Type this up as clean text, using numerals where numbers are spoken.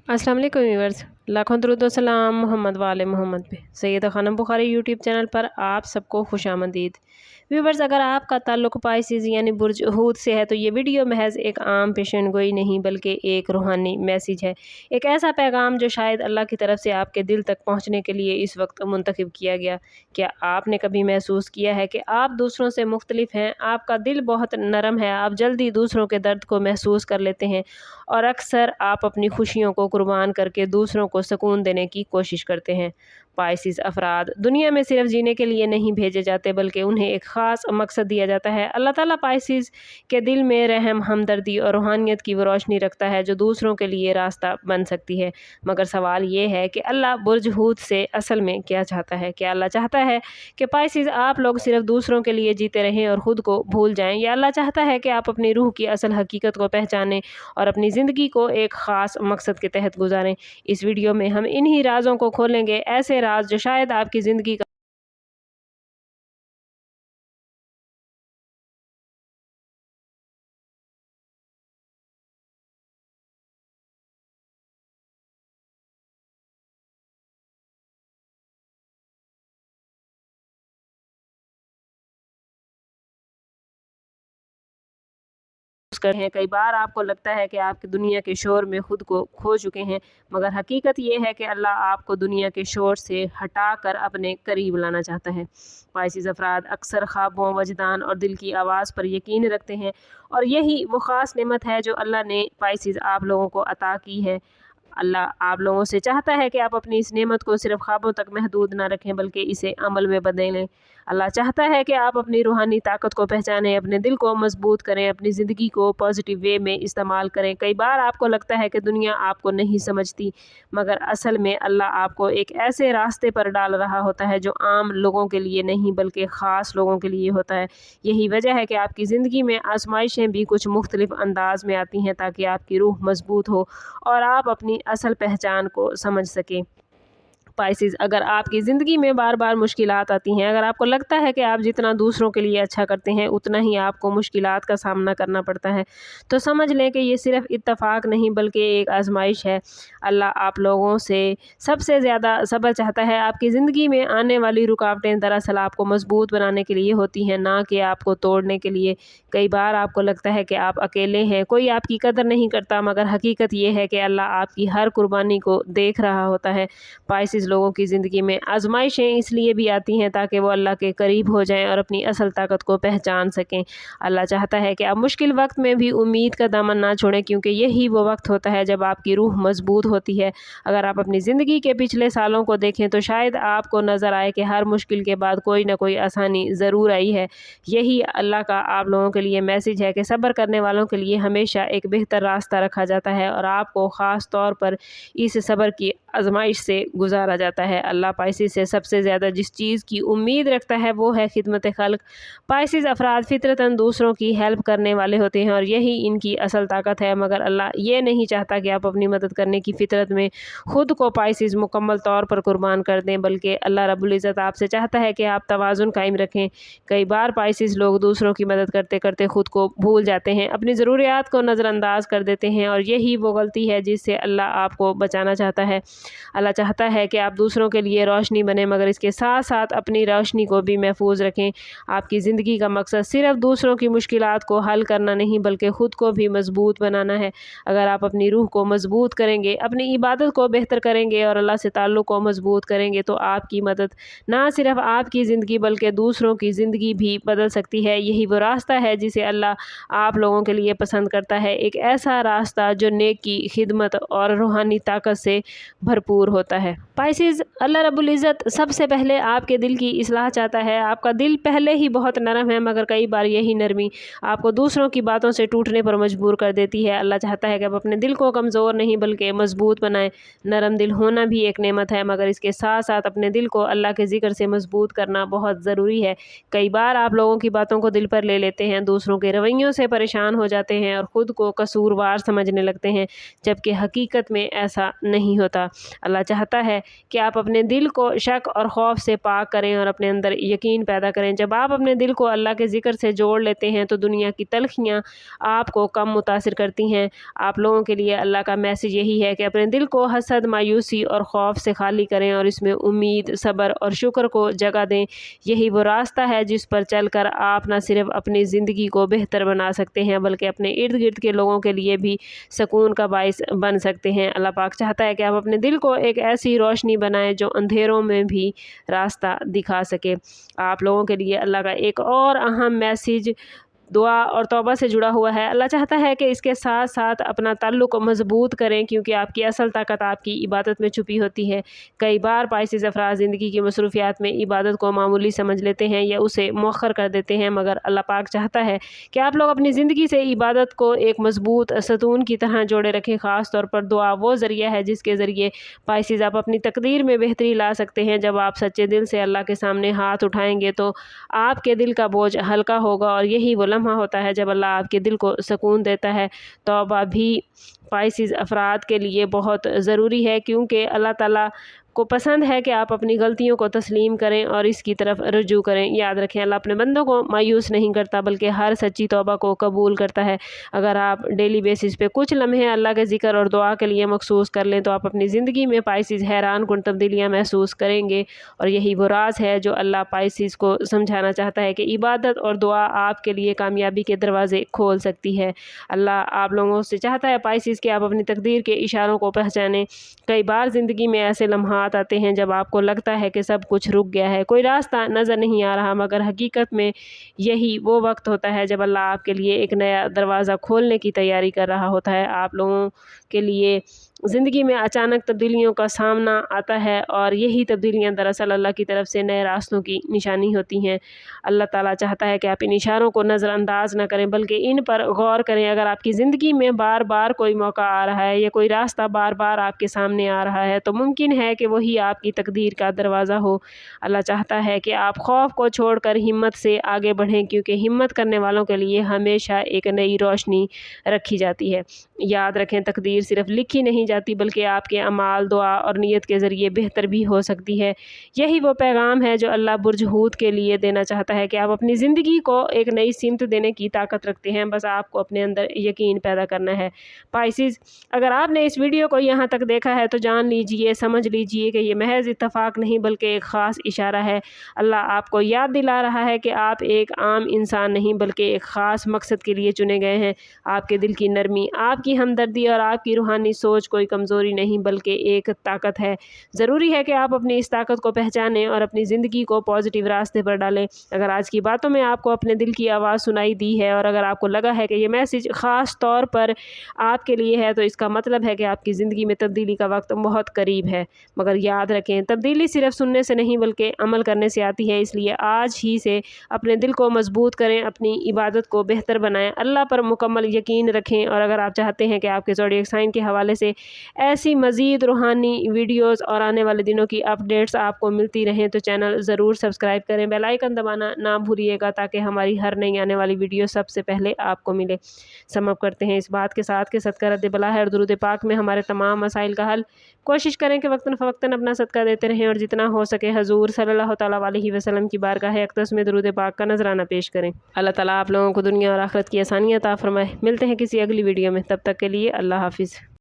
अस्सलाम वालेकुम व्यूअर्स, लाखों दरूद व सलाम मोहम्मद वाले मोहम्मद पे। सैयदा खानम बुखारी यूट्यूब चैनल पर आप सबको खुशामदीद। व्यूअर्स, अगर आपका ताल्लुक़ पाइसिस यानी बुर्ज हूत से है तो ये वीडियो महज एक आम पेशन गोई नहीं बल्कि एक रूहानी मैसेज है, एक ऐसा पैगाम जो शायद अल्लाह की तरफ से आपके दिल तक पहुँचने के लिए इस वक्त मुंतखब किया गया। क्या आपने कभी महसूस किया है कि आप दूसरों से मुख्तलिफ हैं, आपका दिल बहुत नरम है, आप जल्दी दूसरों के दर्द को महसूस कर लेते हैं और अक्सर आप अपनी खुशियों को कुर्बान करके दूसरों को सुकून देने की कोशिश करते हैं। पाइसिस अफराद दुनिया में सिर्फ जीने के लिए नहीं भेजे जाते बल्कि उन्हें एक ख़ास मकसद दिया जाता है। अल्लाह ताला पाइसिस के दिल में रहम, हमदर्दी और रूहानियत की वो रोशनी रखता है जो दूसरों के लिए रास्ता बन सकती है। मगर सवाल ये है कि अल्लाह बुर्ज हूत से असल में क्या चाहता है? क्या अल्लाह चाहता है कि पाइसिस आप लोग सिर्फ दूसरों के लिए जीते रहें और ख़ुद को भूल जाएं, या अल्लाह चाहता है कि आप अपनी रूह की असल हकीकत को पहचानें और अपनी ज़िंदगी को एक ख़ास मकसद के तहत गुजारें? इस वीडियो में हम इन्हीं राज़ों को खोलेंगे, ऐसे राज जो शायद आपकी ज़िंदगी का कर हैं। कई बार आपको लगता है कि आपकी दुनिया के शोर में खुद को खो चुके हैं, मगर हकीकत ये है कि अल्लाह आपको दुनिया के शोर से हटाकर अपने करीब लाना चाहता है। पाइसिस अफराद अक्सर ख्वाबों, वजदान और दिल की आवाज़ पर यकीन रखते हैं और यही वो ख़ास नेमत है जो अल्लाह ने पाइसिस आप लोगों को अता की है। अल्लाह आप लोगों से चाहता है कि आप अपनी इस नेमत को सिर्फ ख्वाबों तक महदूद ना रखें बल्कि इसे अमल में बदलें। अल्लाह चाहता है कि आप अपनी रूहानी ताकत को पहचानें, अपने दिल को मजबूत करें, अपनी ज़िंदगी को पॉजिटिव वे में इस्तेमाल करें। कई बार आपको लगता है कि दुनिया आपको नहीं समझती, मगर असल में अल्लाह आपको एक ऐसे रास्ते पर डाल रहा होता है जो आम लोगों के लिए नहीं बल्कि ख़ास लोगों के लिए होता है। यही वजह है कि आपकी ज़िंदगी में आजमाइशें भी कुछ मुख्तलिफ अंदाज में आती हैं ताकि आपकी रूह मजबूत हो और आप अपनी असल पहचान को समझ सकें। पाइसिस, अगर आपकी ज़िंदगी में बार बार मुश्किलात आती हैं, अगर आपको लगता है कि आप जितना दूसरों के लिए अच्छा करते हैं उतना ही आपको मुश्किलात का सामना करना पड़ता है, तो समझ लें कि ये सिर्फ इत्तफाक नहीं बल्कि एक आजमाइश है। अल्लाह आप लोगों से सबसे ज़्यादा सब्र चाहता है। आपकी ज़िंदगी में आने वाली रुकावटें दरअसल आपको मजबूत बनाने के लिए होती हैं, ना कि आपको तोड़ने के लिए। कई बार आपको लगता है कि आप अकेले हैं, कोई आपकी कदर नहीं करता, मगर हकीकत ये है कि अल्लाह आपकी हर कुर्बानी को देख रहा होता है। पाइसिस लोगों की ज़िंदगी में आजमाइशें इसलिए भी आती हैं ताकि वो अल्लाह के करीब हो जाएं और अपनी असल ताकत को पहचान सकें। अल्लाह चाहता है कि आप मुश्किल वक्त में भी उम्मीद का दामन ना छोड़ें, क्योंकि यही वो वक्त होता है जब आपकी रूह मजबूत होती है। अगर आप अपनी ज़िंदगी के पिछले सालों को देखें तो शायद आपको नज़र आए कि हर मुश्किल के बाद कोई ना कोई आसानी ज़रूर आई है। यही अल्लाह का आप लोगों के लिए मैसेज है कि सब्र करने वालों के लिए हमेशा एक बेहतर रास्ता रखा जाता है और आपको ख़ास तौर पर इस सब्र की आजमाइश से गुजारा जाता है। अल्लाह पाइसिस से सबसे ज़्यादा जिस चीज़ की उम्मीद रखता है वो है खिदमत खल्क। पाइसिस अफराद फितरतन दूसरों की हेल्प करने वाले होते हैं और यही इनकी असल ताकत है, मगर अल्लाह ये नहीं चाहता कि आप अपनी मदद करने की फितरत में ख़ुद को पाइसिस मुकम्मल तौर पर कुर्बान कर दें, बल्कि अल्लाह रब्बुल इज़्ज़त आपसे चाहता है कि आप तवाज़ुन कायम रखें। कई बार पाइसिस लोग दूसरों की मदद करते करते ख़ुद को भूल जाते हैं, अपनी ज़रूरियात को नज़रअंदाज कर देते हैं और यही वो गलती है जिससे अल्लाह आपको बचाना चाहता है। अल्लाह चाहता है कि आप दूसरों के लिए रोशनी बने, मगर इसके साथ साथ अपनी रोशनी को भी महफूज रखें। आपकी ज़िंदगी का मकसद सिर्फ दूसरों की मुश्किलात को हल करना नहीं बल्कि ख़ुद को भी मजबूत बनाना है। अगर आप अपनी रूह को मजबूत करेंगे, अपनी इबादत को बेहतर करेंगे और अल्लाह से ताल्लुक़ को मजबूत करेंगे तो आपकी मदद ना सिर्फ आपकी ज़िंदगी बल्कि दूसरों की ज़िंदगी भी बदल सकती है। यही वो रास्ता है जिसे अल्लाह आप लोगों के लिए पसंद करता है, एक ऐसा रास्ता जो नेकी, खिदमत और रूहानी ताकत से भरपूर होता है। पाइसिस, अल्लाह रब्बुल इज़्ज़त सबसे पहले आपके दिल की इस्लाह चाहता है। आपका दिल पहले ही बहुत नरम है, मगर कई बार यही नरमी आपको दूसरों की बातों से टूटने पर मजबूर कर देती है। अल्लाह चाहता है कि आप अपने दिल को कमज़ोर नहीं बल्कि मजबूत बनाएं। नरम दिल होना भी एक नेमत है, मगर इसके साथ साथ अपने दिल को अल्लाह के ज़िक्र से मजबूत करना बहुत ज़रूरी है। कई बार आप लोगों की बातों को दिल पर ले लेते हैं, दूसरों के रवैयों से परेशान हो जाते हैं और ख़ुद को कसूरवार समझने लगते हैं, जबकि हकीकत में ऐसा नहीं होता। اللہ چاہتا ہے کہ آپ اپنے دل کو شک اور خوف سے پاک کریں اور اپنے اندر یقین پیدا کریں۔ جب آپ اپنے دل کو اللہ کے ذکر سے جوڑ لیتے ہیں تو دنیا کی تلخیاں آپ کو کم متاثر کرتی ہیں۔ آپ لوگوں کے لیے اللہ کا میسج یہی ہے کہ اپنے دل کو حسد، مایوسی اور خوف سے خالی کریں اور اس میں امید، صبر اور شکر کو جگہ دیں۔ یہی وہ راستہ ہے جس پر چل کر آپ نہ صرف اپنی زندگی کو بہتر بنا سکتے ہیں بلکہ اپنے ارد گرد کے لوگوں کے لیے بھی سکون کا باعث بن سکتے ہیں۔ اللہ پاک چاہتا ہے کہ آپ اپنے دل کو ایک ایسی روشنی بنائیں جو اندھیروں میں بھی راستہ دکھا سکے۔ آپ لوگوں کے لیے اللہ کا ایک اور اہم میسج دعا اور توبہ سے جڑا ہوا ہے۔ اللہ چاہتا ہے کہ اس کے ساتھ ساتھ اپنا تعلق مضبوط کریں کیونکہ آپ کی اصل طاقت آپ کی عبادت میں چھپی ہوتی ہے۔ کئی بار پائسیز افراد زندگی کی مصروفیات میں عبادت کو معمولی سمجھ لیتے ہیں یا اسے مؤخر کر دیتے ہیں، مگر اللہ پاک چاہتا ہے کہ آپ لوگ اپنی زندگی سے عبادت کو ایک مضبوط ستون کی طرح جوڑے رکھیں۔ خاص طور پر دعا وہ ذریعہ ہے جس کے ذریعے پائسیز آپ اپنی تقدیر میں بہتری لا سکتے ہیں۔ جب آپ سچے دل سے اللہ کے سامنے ہاتھ اٹھائیں گے تو آپ کے دل کا بوجھ ہلکا ہوگا اور یہی وہ لمحہ ہوتا ہے جب اللہ آپ کے دل کو سکون دیتا ہے۔ توبہ بھی پائسیز افراد کے لیے بہت ضروری ہے کیونکہ اللہ تعالیٰ کو پسند ہے کہ آپ اپنی غلطیوں کو تسلیم کریں اور اس کی طرف رجوع کریں۔ یاد رکھیں اللہ اپنے بندوں کو مایوس نہیں کرتا بلکہ ہر سچی توبہ کو قبول کرتا ہے۔ اگر آپ ڈیلی بیسس پہ کچھ لمحے اللہ کے ذکر اور دعا کے لیے مخصوص کر لیں تو آپ اپنی زندگی میں پائسیز حیران کن تبدیلیاں محسوس کریں گے، اور یہی وہ راز ہے جو اللہ پائسیز کو سمجھانا چاہتا ہے کہ عبادت اور دعا آپ کے لیے کامیابی کے دروازے کھول سکتی ہے۔ اللہ آپ لوگوں سے چاہتا ہے پائسیز کہ آپ اپنی تقدیر کے اشاروں کو پہچانیں۔ کئی بار زندگی میں ایسے لمحات آتے ہیں جب آپ کو لگتا ہے کہ سب کچھ رک گیا ہے، کوئی راستہ نظر نہیں آ رہا، مگر حقیقت میں یہی وہ وقت ہوتا ہے جب اللہ آپ کے لیے ایک نیا دروازہ کھولنے کی تیاری کر رہا ہوتا ہے۔ آپ لوگوں کے لیے زندگی میں اچانک تبدیلیوں کا سامنا آتا ہے اور یہی تبدیلیاں دراصل اللہ کی طرف سے نئے راستوں کی نشانی ہوتی ہیں۔ اللہ تعالیٰ چاہتا ہے کہ آپ ان اشاروں کو نظر انداز نہ کریں بلکہ ان پر غور کریں۔ اگر آپ کی زندگی میں بار بار کوئی موقع آ رہا ہے یا کوئی راستہ بار بار آپ کے سامنے آ رہا ہے تو ممکن ہے کہ وہی آپ کی تقدیر کا دروازہ ہو۔ اللہ چاہتا ہے کہ آپ خوف کو چھوڑ کر ہمت سے آگے بڑھیں کیونکہ ہمت کرنے والوں کے لیے ہمیشہ ایک نئی روشنی رکھی جاتی ہے۔ یاد رکھیں تقدیر صرف لکھی نہیں جاتی بلکہ آپ کے اعمال، دعا اور نیت کے ذریعے بہتر بھی ہو سکتی ہے۔ یہی وہ پیغام ہے جو اللہ برج ہود کے لیے دینا چاہتا ہے کہ آپ اپنی زندگی کو ایک نئی سمت دینے کی طاقت رکھتے ہیں، بس آپ کو اپنے اندر یقین پیدا کرنا ہے۔ پائسیز، اگر آپ نے اس ویڈیو کو یہاں تک دیکھا ہے تو جان لیجئے، سمجھ لیجئے کہ یہ محض اتفاق نہیں بلکہ ایک خاص اشارہ ہے۔ اللہ آپ کو یاد دلا رہا ہے کہ آپ ایک عام انسان نہیں بلکہ ایک خاص مقصد کے لیے چنے گئے ہیں۔ آپ کے دل کی نرمی، آپ کی ہمدردی اور آپ کی روحانی سوچ کوئی کمزوری نہیں بلکہ ایک طاقت ہے۔ ضروری ہے کہ آپ اپنی اس طاقت کو پہچانیں اور اپنی زندگی کو پازیٹیو راستے پر ڈالیں۔ اگر آج کی باتوں میں آپ کو اپنے دل کی آواز سنائی دی ہے اور اگر آپ کو لگا ہے کہ یہ میسج خاص طور پر آپ کے لیے ہے تو اس کا مطلب ہے کہ آپ کی زندگی میں تبدیلی کا وقت بہت قریب ہے۔ مگر یاد رکھیں تبدیلی صرف سننے سے نہیں بلکہ عمل کرنے سے آتی ہے، اس لیے آج ہی سے اپنے دل کو مضبوط کریں، اپنی عبادت کو بہتر بنائیں، اللہ پر مکمل یقین رکھیں، اور اگر آپ چاہتے ہیں کہ آپ کے زوڈیک سائن کے حوالے سے ایسی مزید روحانی ویڈیوز اور آنے والے دنوں کی اپڈیٹس آپ کو ملتی رہیں تو چینل ضرور سبسکرائب کریں، بیل آئیکن دبانا نہ بھولیے گا تاکہ ہماری ہر نئی آنے والی ویڈیو سب سے پہلے آپ کو ملے۔ سم اپ کرتے ہیں اس بات کے ساتھ کہ صدقہ رد بلا ہے اور درود پاک میں ہمارے تمام مسائل کا حل۔ کوشش کریں کہ وقتاً فوقتاً اپنا صدقہ دیتے رہیں اور جتنا ہو سکے حضور صلی اللہ تعالیٰ علیہ وسلم کی بارگاہ اقدس میں درود پاک کا نذرانہ پیش کریں۔ اللہ تعالیٰ آپ لوگوں کو دنیا اور آخرت کی آسانیاں عطا فرمائے۔ ملتے ہیں کسی اگلی ویڈیو میں، تب تک کے لیے اللہ حافظ۔